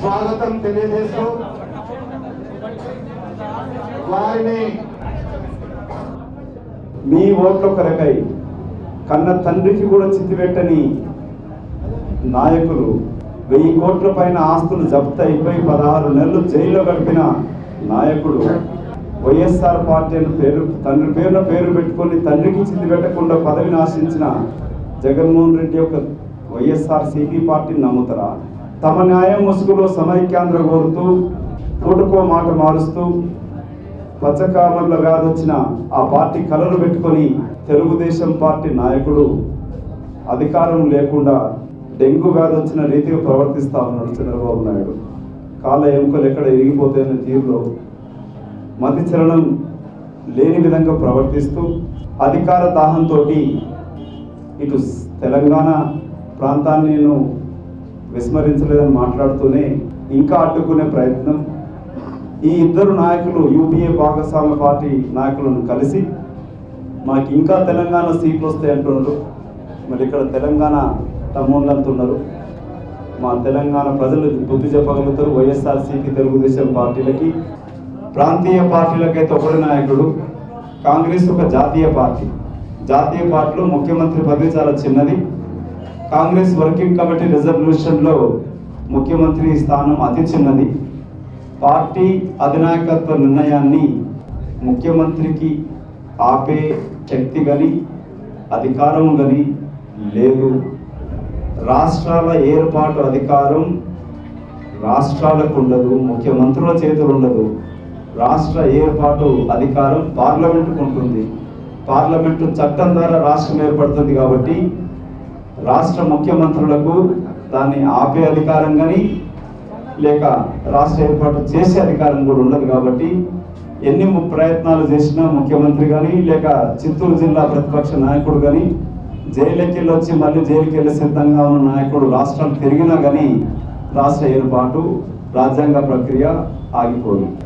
స్వాగతం తెలియజేస్తూ వారిని మీ ఓట్ల కొరకై కన్న తండ్రికి కూడా చిత్తిపెట్టని నాయకులు 1000 కోట్ల పైన ఆస్తులు జప్తు అయిపోయి 16 నెలలు జైల్లో గడిపిన నాయకుడు వైఎస్ఆర్ పార్టీ అని తండ్రి పేరు పెట్టుకొని తండ్రికి చిత్తిపెట్టకుండా పదవిని ఆశించిన జగన్మోహన్ రెడ్డి యొక్క వైఎస్ఆర్సీపీ పార్టీని నమ్ముతారా? తమ న్యాయం ముసుగులో సమైక్యాంధ్ర కోరుతూ పూటకో మాట మారుస్తూ పచ్చకామర్ల వ్యాధి వచ్చిన ఆ పార్టీ కలలు పెట్టుకొని తెలుగుదేశం పార్టీ నాయకుడు అధికారం లేకుండా డెంగ్యూ వ్యాధి వచ్చిన రీతిగా ప్రవర్తిస్తా ఉన్నాడు చంద్రబాబు నాయుడు. కాళ్ళ ఎముకలు ఎక్కడ ఇరిగిపోతాయన్న తీరులో మతి చలనం లేని విధంగా ప్రవర్తిస్తూ అధికార దాహంతో ఇటు తెలంగాణ ప్రాంతాన్ని నేను విస్మరించలేదని మాట్లాడుతూనే ఇంకా అడ్డుకునే ప్రయత్నం. ఈ ఇద్దరు నాయకులు యూపీఏ భాగస్వామ్య పార్టీ నాయకులను కలిసి మాకు ఇంకా తెలంగాణ సీట్లు వస్తాయి అంటున్నారు. మరి ఇక్కడ తెలంగాణ తమ్ముళ్ళు అంటున్నారు. మా తెలంగాణ ప్రజలు బుద్ధి చెప్పగలుగుతారు. వైఎస్ఆర్సీపీ తెలుగుదేశం పార్టీలకి ప్రాంతీయ పార్టీలకైతే ఒకటి నాయకుడు. కాంగ్రెస్ ఒక జాతీయ పార్టీ. జాతీయ పార్టీలో ముఖ్యమంత్రి పదవి చాలా చిన్నది. కాంగ్రెస్ వర్కింగ్ కమిటీ రిజల్యూషన్లో ముఖ్యమంత్రి స్థానం అతి చిన్నది. పార్టీ అధినాయకత్వ నిర్ణయాన్ని ముఖ్యమంత్రికి ఆపే శక్తి కానీ అధికారం కానీ లేదు. రాష్ట్రాల ఏర్పాటు అధికారం రాష్ట్రాలకు ఉండదు, ముఖ్యమంత్రుల చేతులు ఉండదు. రాష్ట్ర ఏర్పాటు అధికారం పార్లమెంటుకు ఉంటుంది. పార్లమెంటు చట్టం ద్వారా రాష్ట్రం ఏర్పడుతుంది కాబట్టి రాష్ట్ర ముఖ్యమంత్రులకు దాన్ని ఆపే అధికారం కానీ లేక రాష్ట్ర ఏర్పాటు చేసే అధికారం కూడా ఉండదు. కాబట్టి ఎన్ని ప్రయత్నాలు చేసినా ముఖ్యమంత్రి కానీ లేక చిత్తూరు జిల్లా ప్రతిపక్ష నాయకుడు కానీ జైలుకి వచ్చి మళ్ళీ జైలుకి వెళ్ళి సిద్ధంగా ఉన్న నాయకుడు రాష్ట్రం తిరిగినా కానీ రాష్ట్ర ఏర్పాటు రాజ్యాంగ ప్రక్రియ ఆగిపోదు.